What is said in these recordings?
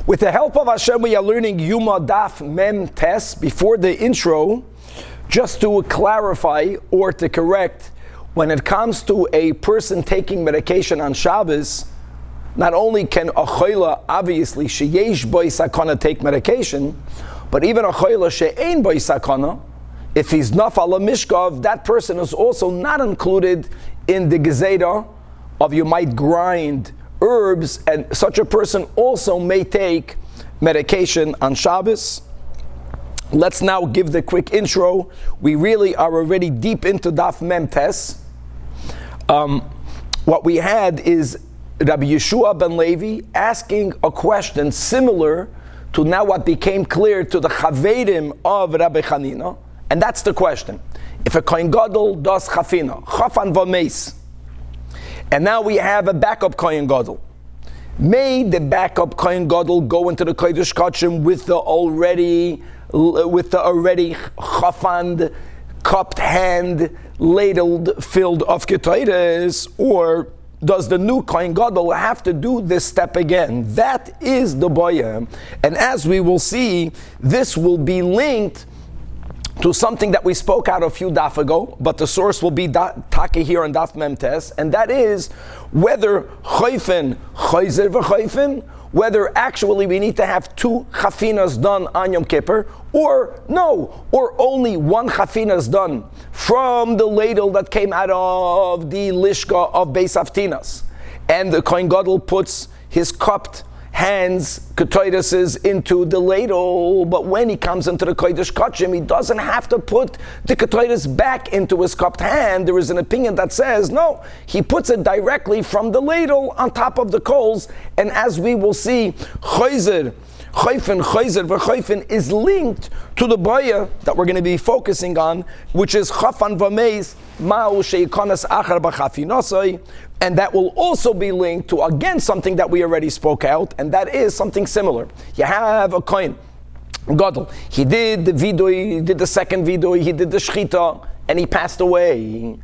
With the help of Hashem, we are learning Yoma Daf Mem Tes. Before the intro, just to clarify or to correct, when it comes to a person taking medication on Shabbos, not only can a choila, obviously, sheyesh boi sakana, take medication, but even a choila she'ein boi sakana, if he's nafal mishkav, that person is also not included in the gezeda of you might grind herbs, and such a person also may take medication on Shabbos. Let's now give the quick intro. We really are already deep into Daf Mem Tes. What we had is Rabbi Yeshua ben Levi asking a question similar to now what became clear to the Chavedim of Rabbi Chanina, and that's the question. If a Kohen Gadol does chafina, chafan v'meis, and now we have a backup Kohen Gadol, may the backup Kohen Gadol go into the Kodesh Kachim with the already chafand, cupped hand, ladled, filled of ketores, or does the new Kohen Gadol have to do this step again? That is the boya. And as we will see, this will be linked to something that we spoke out a few daf ago, but the source will be Taka here on Daf Mem Tes, and that is whether chayfen, chayzer v'chayfen, whether actually we need to have two chafinas done on Yom Kippur, or no, or only one chafina is done from the ladle that came out of the lishka of Beis Haftinas, and the Kohen Gadol puts his cupped hands, ketoideses, into the ladle, but when he comes into the Kodesh Kachim, he doesn't have to put the ketoides back into his cupped hand. There is an opinion that says, no, he puts it directly from the ladle on top of the coals, and as we will see, chayzer v'chayfen is linked to the boya that we're going to be focusing on, which is chafan v'meis ma'u she'ikonas achar b'chafinosai, and that will also be linked to, again, something that we already spoke out, and that is something similar. You have a Kohen Gadol. He did the vidui, he did the second vidui, he did the shchita, and he passed away.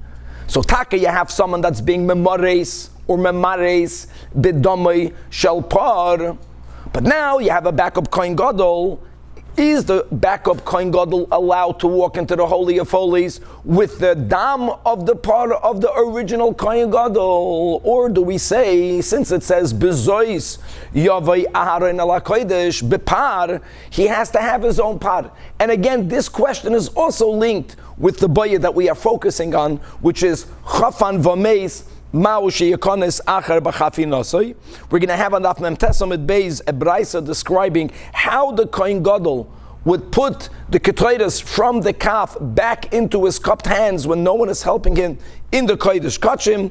So taka, you have someone that's being memares or memares b'domei shel par. But now you have a backup Kohen Gadol. Is the backup Kohen Gadol allowed to walk into the Holy of Holies with the dam of the part of the original Kohen Gadol? Or do we say, since it says bezois yavai aharon ala kodesh bepar, he has to have his own par? And again, this question is also linked with the boya that we are focusing on, which is chafan v'meis. We're going to have on Daf Mem Tes Amud Beis a brisa describing how the Kohen Gadol would put the ketoides from the kaf back into his cupped hands when no one is helping him in the Kodesh Kachim.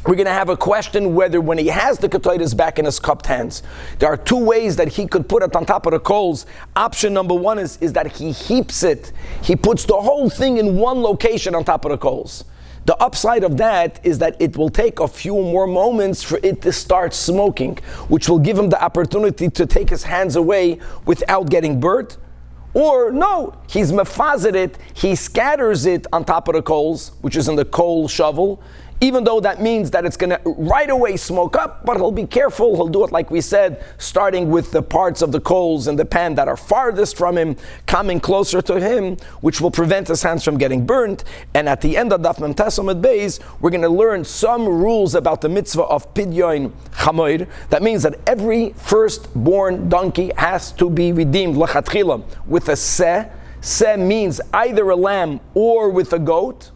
We're going to have a question whether when he has the ketoides back in his cupped hands, there are two ways that he could put it on top of the coals. Option number one is that he heaps it. He puts the whole thing in one location on top of the coals. The upside of that is that it will take a few more moments for it to start smoking, which will give him the opportunity to take his hands away without getting burnt. Or no, he's mefazed it, he scatters it on top of the coals, which is in the coal shovel, even though that means that it's going to right away smoke up, but he'll be careful. He'll do it, like we said, starting with the parts of the coals in the pan that are farthest from him, coming closer to him, which will prevent his hands from getting burnt. And at the end of Daf Mem Tes Amud Beis, we're going to learn some rules about the mitzvah of pidyon chamoir. That means that every firstborn donkey has to be redeemed l'chatchila with a seh. Seh means either a lamb or with a goat.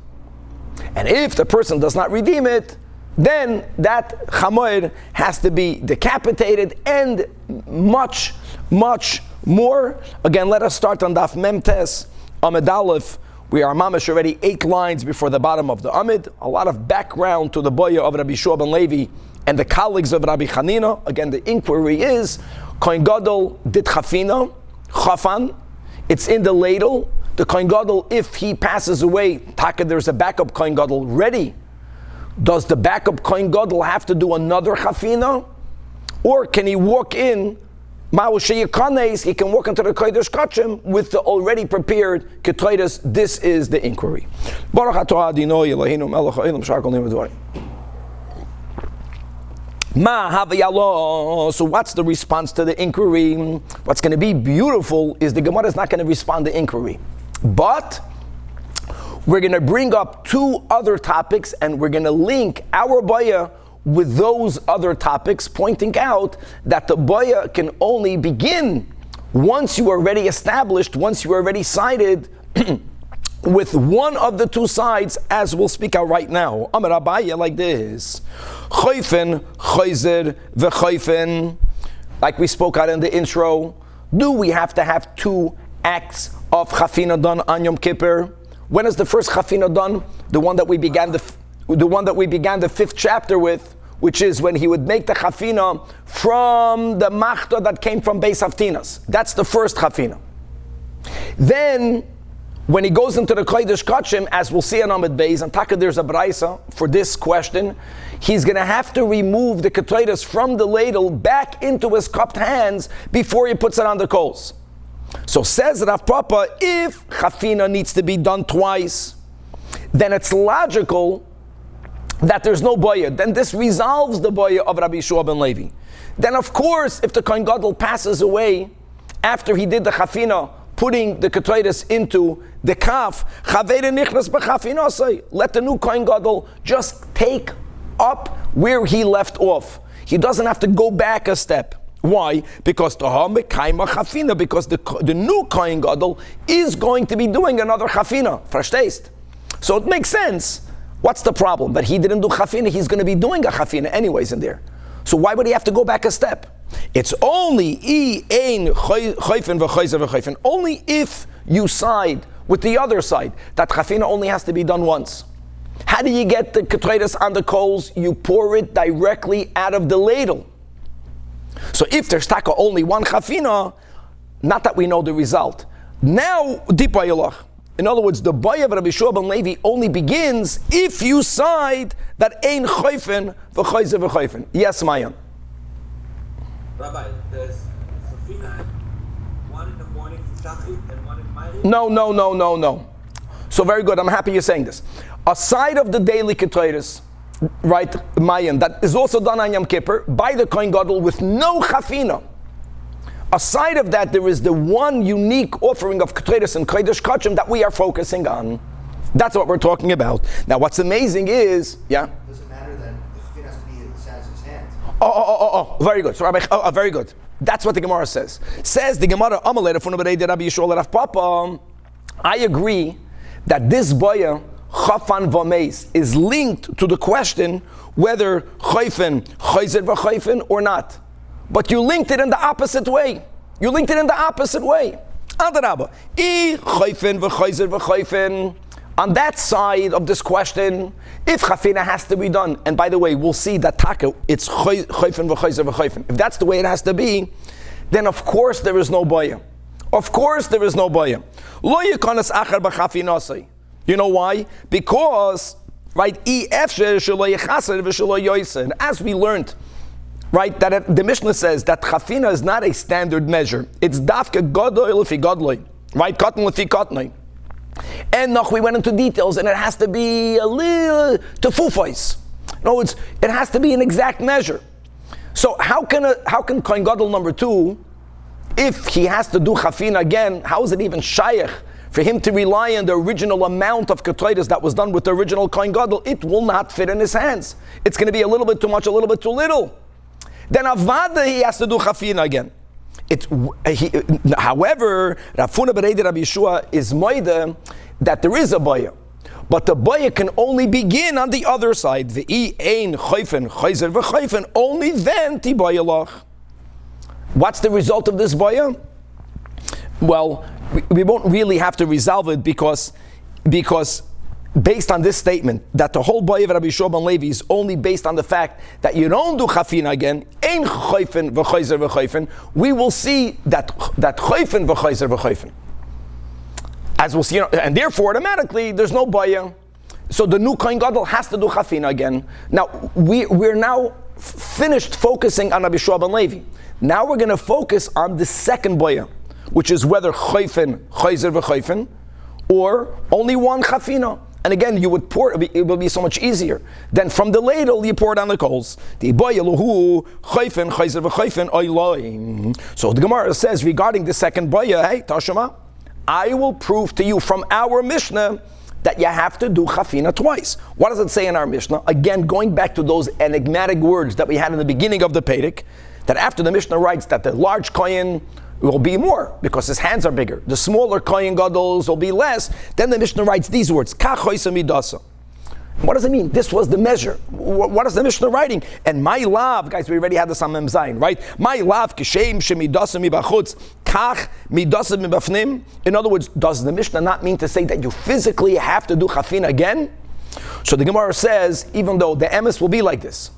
And if the person does not redeem it, then that chamoir has to be decapitated and much, much more. Again, let us start on Daf Mem Tes Amud Aleph. We are mamash already 8 lines before the bottom of the Amid. A lot of background to the boya of Rabbi Yeshua ben Levi and the colleagues of Rabbi Chanina. Again, the inquiry is, Kohen Gadol did chafina, chafan, it's in the ladle. The Kohen Gadol, if he passes away, taka, there's a backup Kohen Gadol ready. Does the backup Kohen Gadol have to do another chafina? Or can he walk in, he can walk into the Kodesh Kachim with the already prepared ketoides? This is the inquiry. So what's the response to the inquiry? What's going to be beautiful is the Gemara is not going to respond to inquiry. But we're going to bring up two other topics and we're going to link our baya with those other topics, pointing out that the baya can only begin once you are already established, once you are already sided with one of the two sides, as we'll speak out right now. Amar Abaya like this. Choifen, choizer, v'choifen. Like we spoke out in the intro, do we have to have two acts of chafina done on Yom Kippur? When is the first chafina done? The one that we began the fifth chapter with, which is when he would make the chafina from the machta that came from Beis Haftinas. That's the first chafina. Then, when he goes into the Kodesh Kachim, as we'll see in Amid Beis, and Taka there's a Braisa for this question, he's going to have to remove the ketredas from the ladle back into his cupped hands before he puts it on the coals. So says Rav Papa, if chafina needs to be done twice, then it's logical that there's no boya. Then this resolves the boya of Rabbi Yeshua ben Levi. Then of course, if the Kohen Gadol passes away after he did the chafina, putting the ketredas into the kaf, let the new Kohen Gadol just take up where he left off. He doesn't have to go back a step. Why? Because the new Kohen Gadol is going to be doing another chafina. Verstehst? So it makes sense. What's the problem? That he didn't do chafina, he's going to be doing a chafina anyways in there. So why would he have to go back a step? It's only only if you side with the other side that chafina only has to be done once. How do you get the ketredas on the coals? You pour it directly out of the ladle. So if there's taka only one chafina, not that we know the result. Now, dipayalach. In other words, the baya of Rabbi Yeshua ben Levi only begins if you side that ein choifen v'choizer v'choifen. Yes, Mayan. Rabbi, there's chafina, one in the morning for shachrit and one in Ma'ariv? No. So very good, I'm happy you're saying this. Aside of the daily ketredas, right, Mayan, that is also done on Yom Kippur by the Kohen Gadol with no chafina. Aside of that, there is the one unique offering of ketredas and kodesh kachim that we are focusing on. That's what we're talking about. Now, what's amazing is, Does it matter that the chafina has to be in his hands? Very good. So, Rabbi, very good. That's what the Gemara says. Says the Gemara, I agree that this boya chafan v'meis is linked to the question whether choifen, choizer v'choifen or not. But you linked it in the opposite way. Adarabba. On that side of this question, if chafina has to be done, and by the way, we'll see that taka, it's choifen v'choizer v'choifen. If that's the way it has to be, then of course there is no boya. Lo yikonas achar b'chafinasei. You know why? Because, right, as we learned, right, that the Mishnah says that chafina is not a standard measure. It's dafka godoi lefi godloi, right? Cotton lefi cottonoi. And we went into details, and it has to be a little tefufos. No, it has to be an exact measure. So how can Kohen Gadol number 2, if he has to do chafina again, how is it even shayach for him to rely on the original amount of ketredas that was done with the original Kohen Gadol? It will not fit in his hands. It's going to be a little bit too much, a little bit too little. Then avada he has to do chafina again. However, Rafuna Bereid Rabbi Yeshua is moide that there is a baya, but the baya can only begin on the other side. Ve'i ein choifen choizer v'choifen. Only then tibayalach. What's the result of this baya? Well, we won't really have to resolve it because based on this statement, that the whole boy of Rabbi Yeshua ben Levi is only based on the fact that you don't do chafina again, ein choifen v'choizer v'choifen, we will see that choifen v'choizer v'choifen. As we'll see, and therefore automatically there's no boya. So the new Kohen Gadol has to do chafina again. Now we're now finished focusing on Rabbi Yeshua ben Levi. Now we're going to focus on the second boya, which is whether choifen, choizer v'choifen, or only one chafina. And again, you would pour it will be so much easier. Then from the ladle, you pour it on the coals. So the Gemara says regarding the second boya, hey, Tashema, I will prove to you from our Mishnah that you have to do chafina twice. What does it say in our Mishnah? Again, going back to those enigmatic words that we had in the beginning of the Perek, that after the Mishnah writes that the large kohen will be more because his hands are bigger. The smaller kohen gadol will be less. Then the Mishnah writes these words, Kach choisa midasa. What does it mean? This was the measure. What is the Mishnah writing? And my love, guys, we already had this on Mem Zayin, right? My love, kishem shemidasa mibachutz, kach midasa mibafnim. In other words, does the Mishnah not mean to say that you physically have to do chafin again? So the Gemara says, even though the emes will be like this,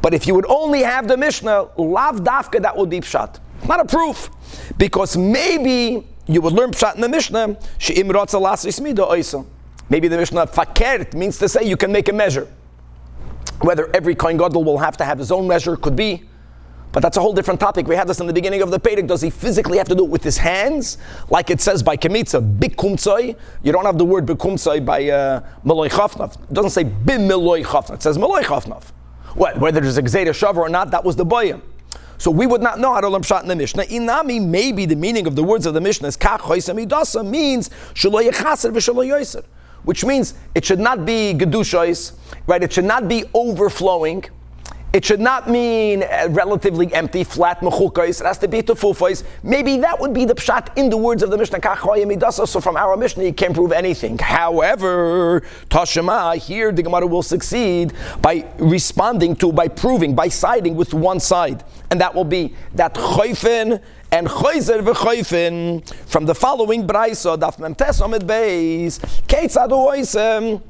but if you would only have the Mishnah, lav dafka, that would be pshat. Not a proof, because maybe you would learn pshat in the Mishnah, she'im ratza lasis mida oisa. Maybe the Mishnah fakert means to say you can make a measure. Whether every kohen gadol will have to have his own measure could be, but that's a whole different topic. We had this in the beginning of the Perek. Does he physically have to do it with his hands, like it says by kemitza bikumtzoi? You don't have the word bikumtzoi by meloi chafnav. It doesn't say bim meloi chafnav. It says meloi chafnav. What? Whether there's a gzeira shavar or not, that was the boyim. So we would not know how to learn pshat in the Mishnah. Inami, maybe the meaning of the words of the Mishnah is kach choisa midasa means shelo yechaser v'shelo yoser, which means it should not be gedushos, right? It should not be overflowing. It should not mean relatively empty, flat mechukos. It has to be tefufos. Maybe that would be the pshat in the words of the Mishnah. So from our Mishnah, you can't prove anything. However, Tashema, here the Gemara will succeed by responding to, by proving, by siding with one side. And that will be that choifen and choizer v'choifen from the following brayso, daf mem tes amid beis, keitzad oisem.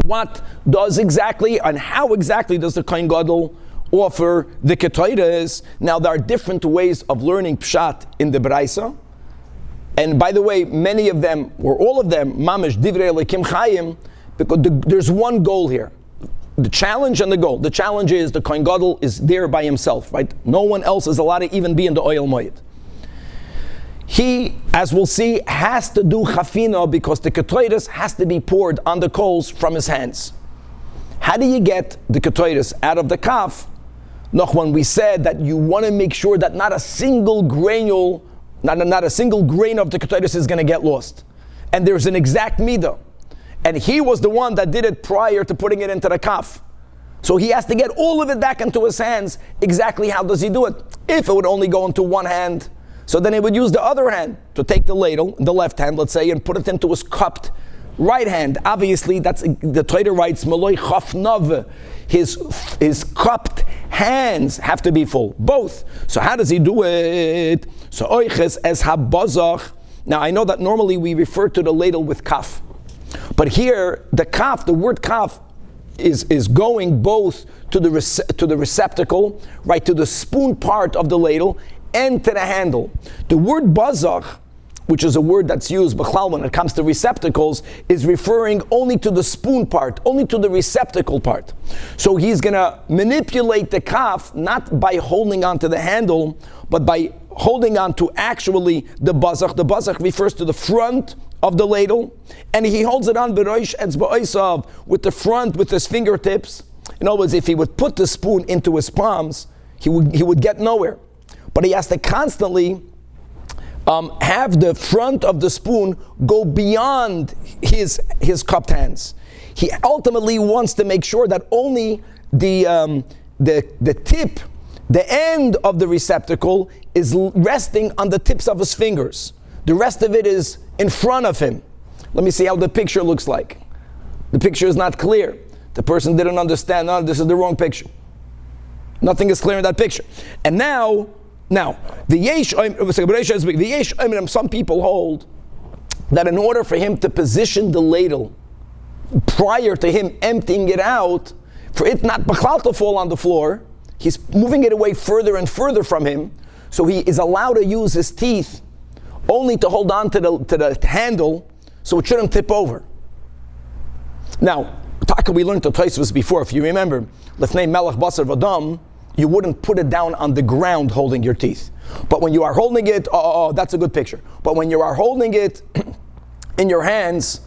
What does exactly and how exactly does the kohen gadol offer the ketores? Now there are different ways of learning pshat in the brayso, and by the way, many of them or all of them mamish divrei Elokim chayim, because there's one goal here. The challenge and the goal. The challenge is the kohen gadol is there by himself, right? No one else is allowed to even be in the oil moed. He, as we'll see, has to do chafina because the ketores has to be poured on the coals from his hands. How do you get the ketores out of the kaf? Noch, when we said that you want to make sure that not a single granule, not a single grain of the ketores is going to get lost. And there's an exact midah. And he was the one that did it prior to putting it into the kaf. So he has to get all of it back into his hands. Exactly how does he do it? If it would only go into one hand, so then he would use the other hand to take the ladle, the left hand, let's say, and put it into his cupped right hand. Obviously, that's the Torah writes, Meloi chafnav. His cupped hands have to be full, both. So how does he do it? So oiches as habazach. Now I know that normally we refer to the ladle with kaf, but here the kaf, the word kaf, is going both to the receptacle, right, to the spoon part of the ladle, and to the handle. The word bazach, which is a word that's used b'chlal when it comes to receptacles, is referring only to the spoon part, only to the receptacle part. So he's going to manipulate the kaf not by holding onto the handle, but by holding on to actually the bazach. The bazach refers to the front of the ladle, and he holds it on b'roish etzba'osav, with the front, with his fingertips. In other words, if he would put the spoon into his palms, he would get nowhere. But he has to constantly have the front of the spoon go beyond his cupped hands. He ultimately wants to make sure that only the tip, the end of the receptacle is resting on the tips of his fingers. The rest of it is in front of him. Let me see how the picture looks like. The picture is not clear. The person didn't understand. No, this is the wrong picture. Nothing is clear in that picture. And now, the yesh, some people hold that in order for him to position the ladle prior to him emptying it out, for it not b'chlal to fall on the floor, he's moving it away further and further from him, so he is allowed to use his teeth only to hold on to the handle, so it shouldn't tip over. Now, we learned the Tosfos before, if you remember, Lefnei Melech Basar V'Adam, you wouldn't put it down on the ground holding your teeth. But when you are holding it, that's a good picture. But when you are holding it in your hands,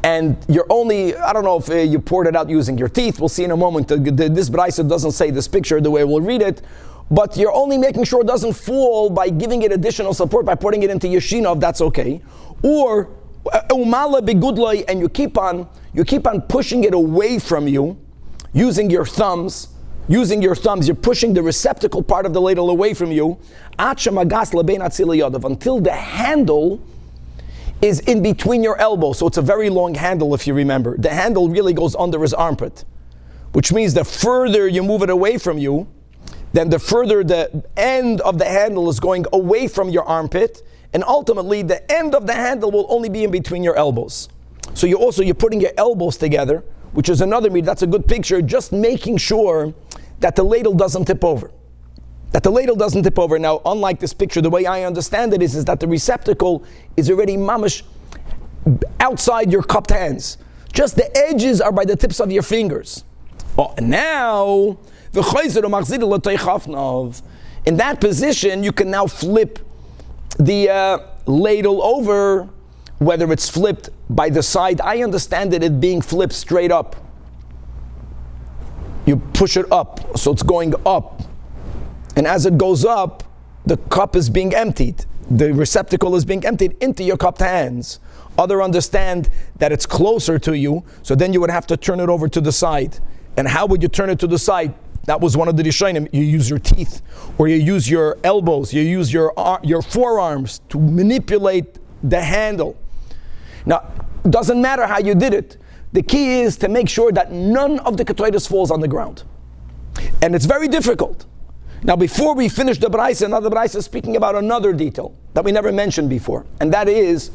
and you're only, I don't know if you poured it out using your teeth, we'll see in a moment. This Braisa doesn't say this picture the way we'll read it, but you're only making sure it doesn't fall by giving it additional support, by putting it into Yeshina, if that's okay. Or, umala begudloi, and you keep on pushing it away from you, using your thumbs, you're pushing the receptacle part of the ladle away from you, until the handle is in between your elbows. So it's a very long handle, if you remember. The handle really goes under his armpit, which means the further you move it away from you, then the further the end of the handle is going away from your armpit, and ultimately the end of the handle will only be in between your elbows. So you're putting your elbows together, which is another meat. That's a good picture, just making sure that the ladle doesn't tip over. Now, unlike this picture, the way I understand it is that the receptacle is already mamish outside your cupped hands. Just the edges are by the tips of your fingers. Now, in that position, you can now flip the ladle over, whether it's flipped by the side. I understand it being flipped straight up. You push it up, so it's going up. And as it goes up, the cup is being emptied. The receptacle is being emptied into your cupped hands. Others understand that it's closer to you, so then you would have to turn it over to the side. And how would you turn it to the side? That was one of the Rishonim. You use your teeth, or you use your elbows, you use your forearms to manipulate the handle. Now, it doesn't matter how you did it. The key is to make sure that none of the ketores falls on the ground. And it's very difficult. Now, before we finish the Braisa, another Braisa is speaking about another detail that we never mentioned before. And that is,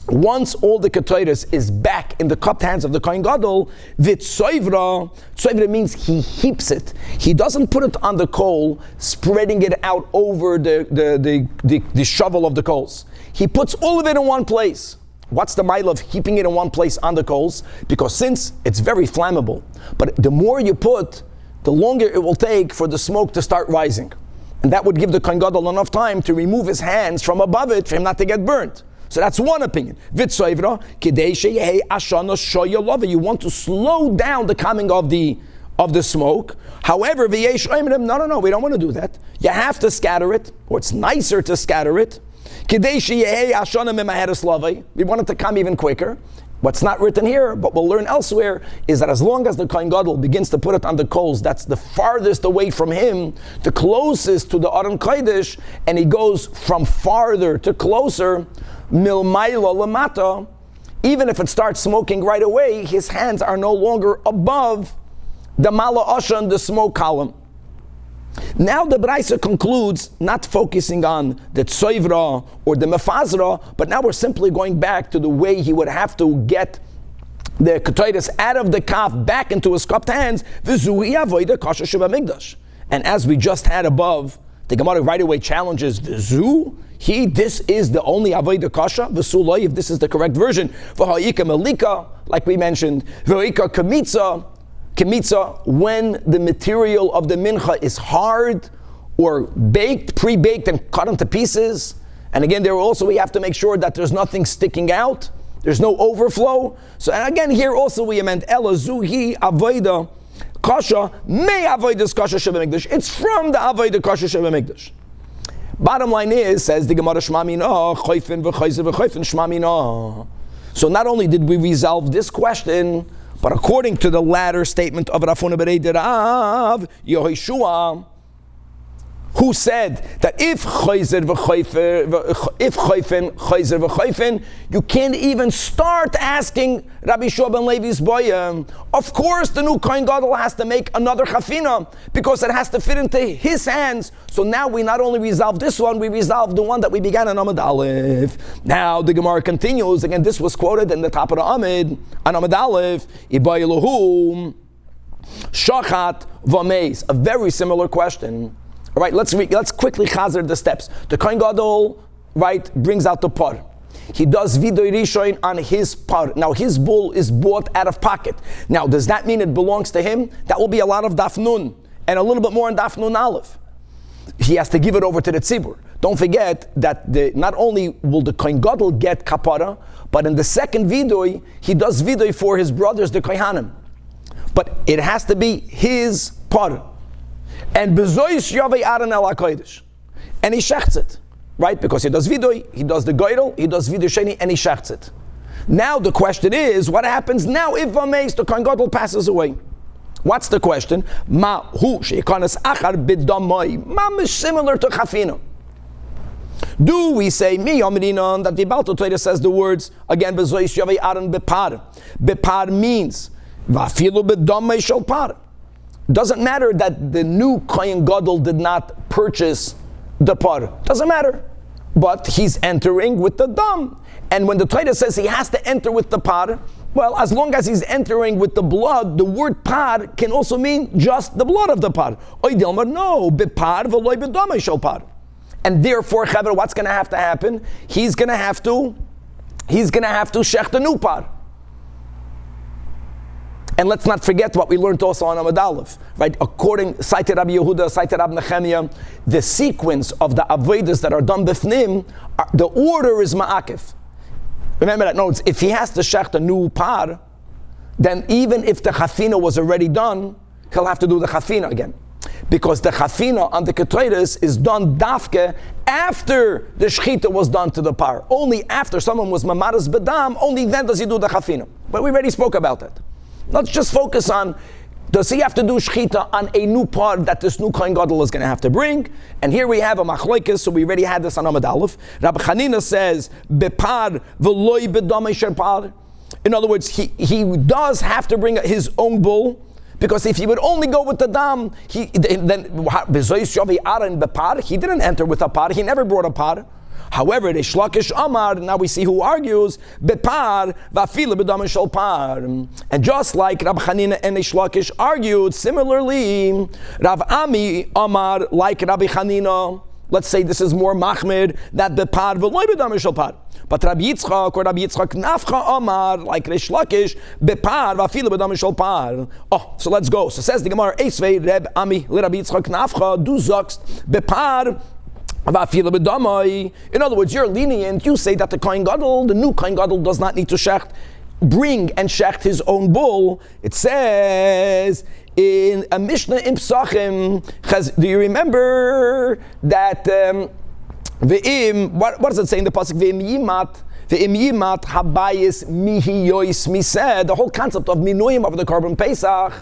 once all the ketores is back in the cupped hands of the Kohen Gadol, tzoivra means he heaps it. He doesn't put it on the coal, spreading it out over the shovel of the coals. He puts all of it in one place. What's the mile of heaping it in one place on the coals? Because since it's very flammable, but the more you put, the longer it will take for the smoke to start rising. And that would give the Kohen Gadol enough time to remove his hands from above it for him not to get burnt. So that's one opinion. You want to slow down the coming of the smoke. However, no, we don't want to do that. You have to scatter it, or it's nicer to scatter it. We want it to come even quicker. What's not written here, but we'll learn elsewhere, is that as long as the Kohen Gadol begins to put it on the coals, that's the farthest away from him, the closest to the Aron Kodesh, and he goes from farther to closer, milmayla lamata, even if it starts smoking right away, his hands are no longer above the mala ashan, the smoke column. Now the Braisa concludes, not focusing on the tzoivra or the mefazra, but now we're simply going back to the way he would have to get the ketores out of the kaf back into his cupped hands. And as we just had above, the Gemara right away challenges this is the only avodah kasha, v'suloi, if this is the correct version. V'ha'ika melika, like we mentioned, v'ha'ika Kemitza, when the material of the mincha is hard or baked, pre-baked and cut into pieces. And again, there also we have to make sure that there's nothing sticking out. There's no overflow. So and again, here also we meant Ela Zuhi Avoida Kasha May Avoidas Kasha Shebemikdash. It's from the Avoida Kasha Shebemikdash. Bottom line is, says the Gemara Shmamina, Choyfen v'Choyzer v'Choyfen Shmamina. So not only did we resolve this question, but according to the latter statement of Rafuna Berei Rav Yehoshua, who said that if choyfen, you can't even start asking Rabbi Shua ben Levi's boy. Of course, the new Kohen Gadol has to make another chafina because it has to fit into his hands. So now we not only resolve this one, we resolve the one that we began on Amud Aleph. Now the Gemara continues. Again, this was quoted in the top of the Amud on Amud Aleph. Iba Elohum Shachat Vameis. A very similar question. All right, let's quickly chazer the steps. The Kohen Gadol, right, brings out the par. He does vidoy rishon on his par. Now his bull is bought out of pocket. Now does that mean it belongs to him? That will be a lot of daf nun and a little bit more in daf nun aleph. He has to give it over to the tzibur. don't forget that not only will the Kohen Gadol get kapara, but in the second vidui, he does vidui for his brothers, the Kohanim. But it has to be his par. And bezois yavei aron el hakodesh. And he shechts it. Right? Because he does vidui, he does the goydel, he does vidui sheni, and he shechts it. Now the question is, what happens now if Vameis, the Kohen Gadol, passes away? What's the question? Ma hu sheikanas achar b'damai. Ma similar to chafina. Do we say mi amrinan that the Balto Torah says the words again? Bezois yavei aron bepar. Bepar means vafilu b'damai shel par. Doesn't matter that the new Kohen Gadol did not purchase the par. Doesn't matter. But he's entering with the dam. And when the Torah says he has to enter with the par, well, as long as he's entering with the blood, the word par can also mean just the blood of the par. No, bepar v'loy b'damai shel par. And therefore, Chaver, what's going to have to happen? He's going to have to shech the new par. And let's not forget what we learned also on Amud Aleph, right? According, cited Rabbi Yehuda, cited Rabbi Nechemiah, the sequence of the avodas that are done b'fnim, the order is ma'akif. Remember that, no, if he has to shech the new par, then even if the chafina was already done, he'll have to do the chafina again. Because the chafina on the ketores is done dafke after the shechita was done to the par. Only after someone was mamaras bedam, only then does he do the chafina. But we already spoke about that. Let's just focus on, does he have to do shechita on a new par that this new Kohen Gadol is going to have to bring? And here we have a machlokes, so we already had this on Amud Aleph. Rabbi Chanina says, bepar v'loy b'damei shel par. In other words, he does have to bring his own bull, because if he would only go with the dam, then bezois yavei aron bepar, he didn't enter with a par, he never brought a par. However, the Shlakish Amar, now we see who argues, bepar va'afila b'damei shel par. And just like Rav Chanina and the Shlakish argued, similarly, Rav Ami Amar, like Rabbi Chanina, let's say this is more machmir, that bepar v'loy b'damei shel par. But Rabbi Yitzchak or Rabbi Yitzchak Nafcha Amar, like Reish Lakish, bepar va'afila b'damei shel par. Oh, so let's go. So says the Gemara, Eisvei Reb Ami Rabbi Yitzchak Nafcha, du sagst bepar. In other words, you're lenient. You say that the Kohen Gadol, the new Kohen Gadol, does not need to bring and shecht his own bull. It says in a Mishnah in Psachim. Do you remember that? What does it say in the pasuk? Ve'im yimat habayis mihiyois miseh. The whole concept of minuyim of the Korban Pesach.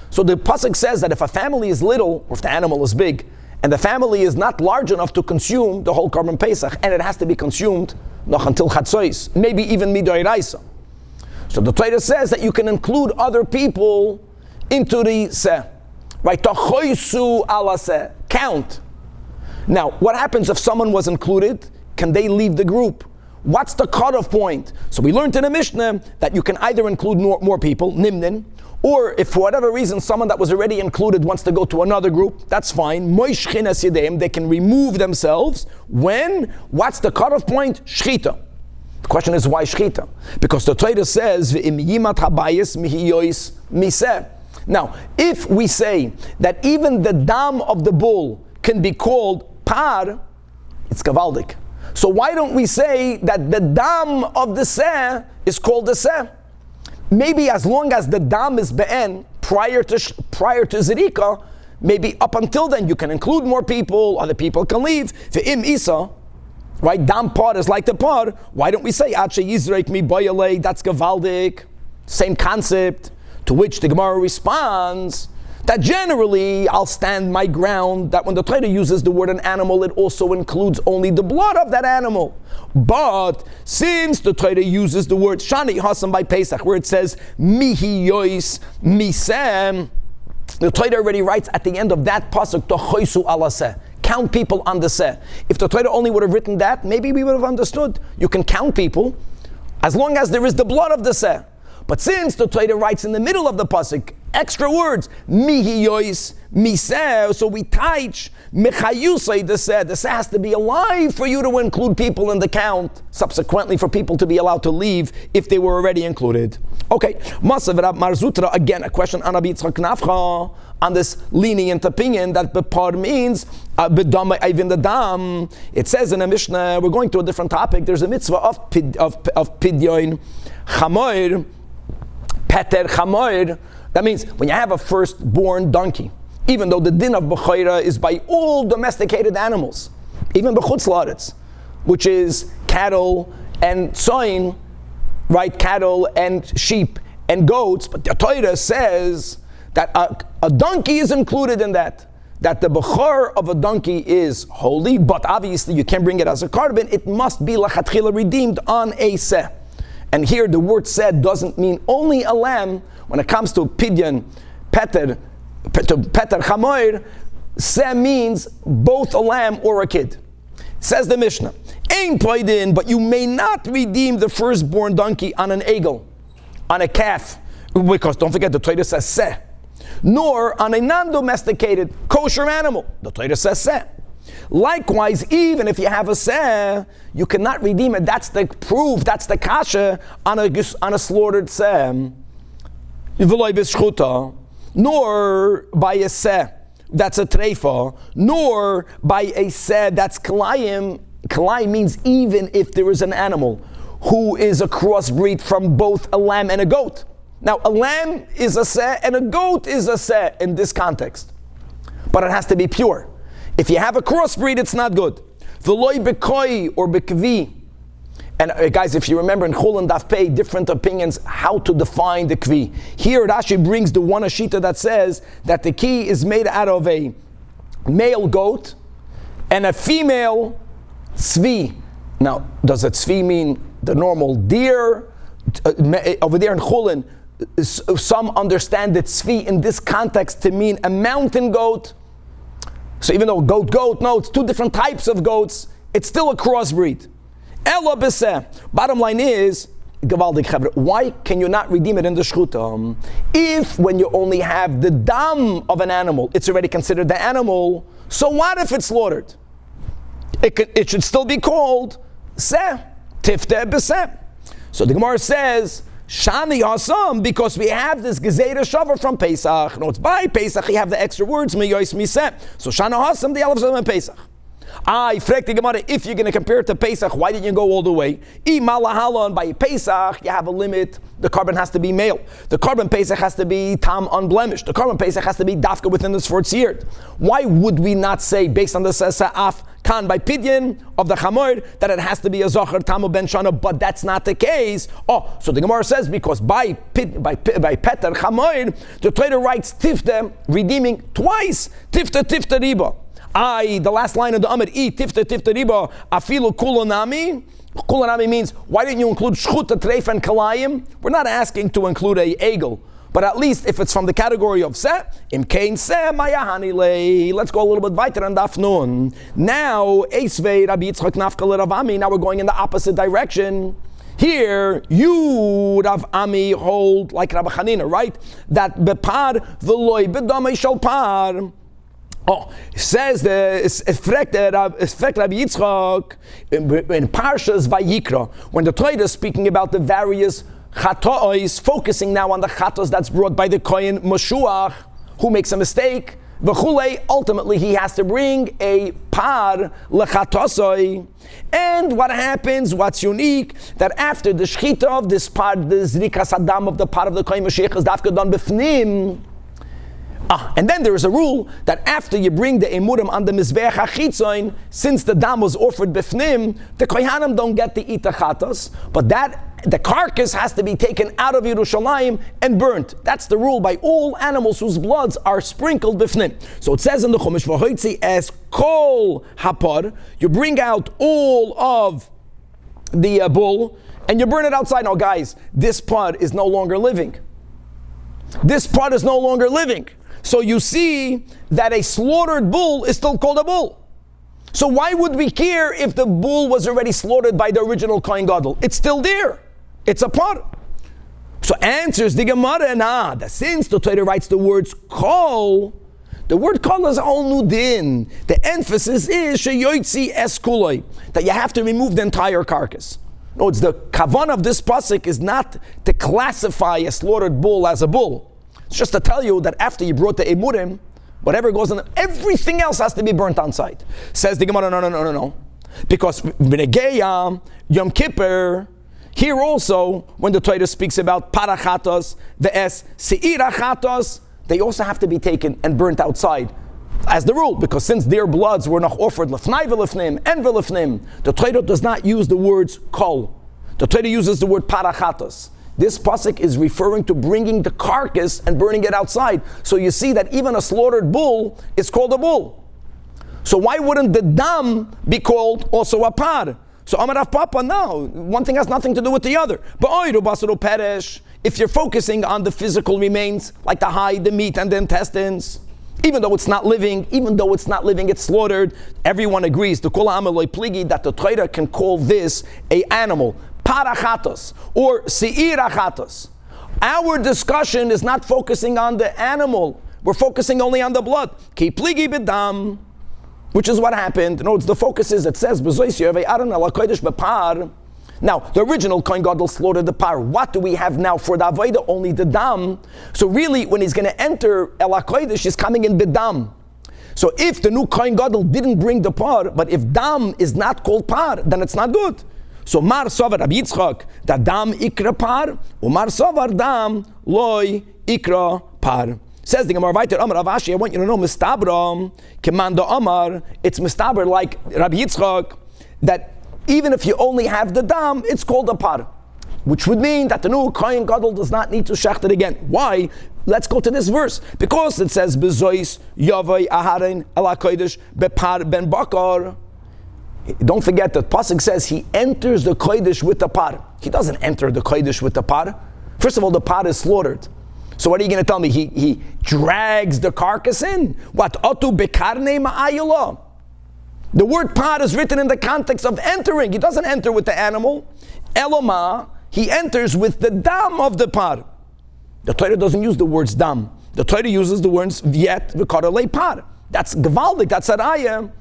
So the pasuk says that if a family is little, or if the animal is big, and the family is not large enough to consume the whole Korban Pesach, and it has to be consumed noch until Chatzos, maybe even Midoraisa. So the Torah says that you can include other people into the Seh. Right? Tachoisu ala Seh. Count. Now, what happens if someone was included? Can they leave the group? What's the cutoff point? So we learned in the Mishnah that you can either include more people, Nimnin, or if for whatever reason someone that was already included wants to go to another group, that's fine. They can remove themselves. When? What's the cutoff point? Shchita. The question is, why shchita? Because the Torah says, now, if we say that even the dam of the bull can be called par, it's gavaldik. So why don't we say that the dam of the seh is called the seh? Maybe as long as the dam is be'en, prior to zirika, maybe up until then you can include more people, other people can leave. Ve'im isa, right, dam par is like the par, why don't we say, Ache yizrek mi boyale, that's gavaldik, same concept, to which the Gemara responds, that generally I'll stand my ground, that when the Torah uses the word an animal, it also includes only the blood of that animal. But since the Torah uses the word Shani Hassan by Pesach, where it says Mihi Yois Misem, the Torah already writes at the end of that pasuk Tochoisu ala Seh. Count people on the Seh. If the Torah only would have written that, maybe we would have understood. You can count people as long as there is the blood of the Seh. But since the Torah writes in the middle of the pasuk extra words, mihi yois miseh, so we teach mechayusay the seh. The seh has to be alive for you to include people in the count. Subsequently, for people to be allowed to leave if they were already included. Okay, Masav Rab Marzutra, again, a question on Rabbi Yitzchak Nafcha, on this lenient opinion that Bepar means Bedama Ayvin the Dam. It says in a Mishnah, we're going to a different topic, there's a mitzvah of Pidyon Chamoir, Peter Chamoir. That means when you have a firstborn donkey, even though the din of B'chaira is by all domesticated animals, even B'chutz La'aretz, which is cattle and soin, right, cattle and sheep and goats, but the Torah says that a donkey is included in that the bechor of a donkey is holy, but obviously you can't bring it as a carbon, it must be lachatchila redeemed on a seh. And here the word seh doesn't mean only a lamb. When it comes to pidyon, peter chamoir, seh means both a lamb or a kid. Says the Mishnah, ain't played in, but you may not redeem the firstborn donkey on an egel, on a calf, because don't forget the Torah says seh, nor on a non-domesticated kosher animal. The Torah says seh. Likewise, even if you have a seh, you cannot redeem it. That's the proof, that's the kasha on a slaughtered seh. Nor by a seh, that's a treifa, nor by a seh, that's kalayim. Kalayim means even if there is an animal who is a crossbreed from both a lamb and a goat. Now, a lamb is a seh and a goat is a seh in this context. But it has to be pure. If you have a crossbreed, it's not good. V'loi bekoi or bekvi. And guys, if you remember in Chul and Daf Pei, different opinions how to define the kvi. Here Rashi brings the one ashita that says that the key is made out of a male goat and a female tzvi. Now, does a tzvi mean the normal deer? Over there in Chulin, some understand that tzvi in this context to mean a mountain goat. So even though goat, no, it's two different types of goats, it's still a crossbreed. Ela b'seh. Bottom line is, why can you not redeem it in the shchuta? If when you only have the dam of an animal, it's already considered the animal, so what if it's slaughtered? It should still be called seh, tifteh b'seh. So the Gemara says, Shani Hassan, because we have this Gezeira Shavar from Pesach. No, it's by Pesach, you have the extra words, Miyois Miseh. So Shana Hassan, the Aleph Shalom Pesach. I frek the Gemara, if you're going to compare it to Pesach, why didn't you go all the way? Malahalon, by Pesach, you have a limit. The carbon has to be male. The carbon Pesach has to be tam unblemished. The carbon Pesach has to be dafka within this 4th year. Why would we not say, based on the Sesa'af Kan by Pidyon of the Chamor, that it has to be a Zohar Tamu Ben Shana, but that's not the case? Oh, so the Gemara says, because by Peter Chamor, the Torah writes Tifta, redeeming twice, Tifta Riba. The last line of the Amid, Tifta Riba, Afilu Kulonami. Kulonami means, why didn't you include Shchuta, Treif, and Kalayim? We're not asking to include a Egel, but at least if it's from the category of Seh, Im Kain Seh, Mayahani Lei. Let's go a little bit weiter on Daf Nun. Now, Eisvei, Rabbi Yitzchak Nafka Rav Ami, now we're going in the opposite direction. Here, you, Rav Ami, hold like Rabbi Chanina, right? That Bepar, V'loi, B'damei Shal Par. Oh, it says the effect Rabbi Yitzchak in Parshas Vayikra, when the Torah is speaking about the various chatois, focusing now on the chatos that's brought by the Kohen Moshuach, who makes a mistake. V'chulei, ultimately he has to bring a par lechatosoi. And what happens, what's unique, that after the shchita of this par, the zrikas adam of the par of the Kohen Moshiach is dafka done b'fnim. And then there is a rule that after you bring the emurim on the mizbeach hachitzoin, since the dam was offered b'fnim, the kohanim don't get the itachatos, but the carcass has to be taken out of Yerushalayim and burnt. That's the rule by all animals whose bloods are sprinkled b'fnim. So it says in the Chumash, v'hoitzi es kol hapar, you bring out all of the bull and you burn it outside. Now guys, this part is no longer living. This part is no longer living. So you see that a slaughtered bull is still called a bull. So why would we care if the bull was already slaughtered by the original Kohen Gadol? It's still there. It's a part. So answers the Gemara, that since the Torah writes the words kol, the word kol is a whole new din. The emphasis is sheyoitzi es kuloi, that you have to remove the entire carcass. No, it's the kavan of this pasuk is not to classify a slaughtered bull as a bull. It's just to tell you that after you brought the emurim, whatever goes in, everything else has to be burnt on site. Says the Gemara, no. Because B'negeya, Yom Kippur, here also, when the Torah speaks about parachatos, ve'es se'irachatos, they also have to be taken and burnt outside. As the rule, because since their bloods were not offered lefnai v'lefnim and v'lefnim, the Torah does not use the words kol. The Torah uses the word parachatos. This pasuk is referring to bringing the carcass and burning it outside. So you see that even a slaughtered bull is called a bull. So why wouldn't the dam be called also a par? So Amar Rav Papa, no. One thing has nothing to do with the other. But if you're focusing on the physical remains, like the hide, the meat, and the intestines, even though it's not living, it's slaughtered, everyone agrees, the Kol Ha'amaloi Pligi, that the Torah can call this a animal. Parachatos or se'irachatos. Our discussion is not focusing on the animal. We're focusing only on the blood. Ki pligi b'dam, which is what happened. Notice the focus is, it says, now, the original Kohen Gadol slaughtered the par. What do we have now for the Avodah? Only the dam. So really, when he's going to enter El HaKodesh, he's coming in b'dam. So if the new Kohen Gadol didn't bring the par, but if dam is not called par, then it's not good. So Mar Sovar Rabbi Yitzchak, that dam ikra par, Umar Sovar dam loy ikra par. Says the Gemara weiter, Amar Rav Ashi, I want you to know, Mistabra, Kemanda Amar, it's Mistabra like Rabbi Yitzchak, that even if you only have the dam, it's called a par. Which would mean that the new Kohen Gadol does not need to shecht it again. Why? Let's go to this verse. Because it says, Bezois Yavai Aharin Ela Kodesh Bepar Ben Bakar. Don't forget that pasuk says he enters the kodesh with the par. He doesn't enter the kodesh with the par. First of all, the par is slaughtered. So what are you going to tell me? He drags the carcass in. What? Otu bekarne ma'ayula. The word par is written in the context of entering. He doesn't enter with the animal. Eloma, he enters with the dam of the par. The Torah doesn't use the words dam. The Torah uses the words viet v'karolei par. That's gevaldik. That's a raya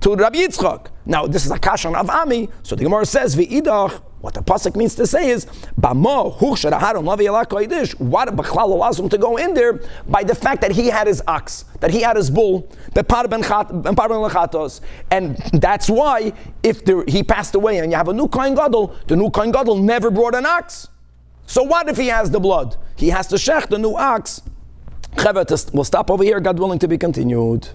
to Rabbi Yitzchak. Now, this is a kash on Avami, so the Gemara says, V'idach, what the pasuk means to say is, Bamo, huch sharaharon lavi ala kodesh, what b'chlal allows him to go in there by the fact that he had his ox, that he had his bull, bepar ben lechatos, and that's why, if he passed away and you have a new Kohen Gadol, the new Kohen Gadol never brought an ox. So what if he has the blood? He has to shech the new ox. We'll stop over here, God willing, to be continued.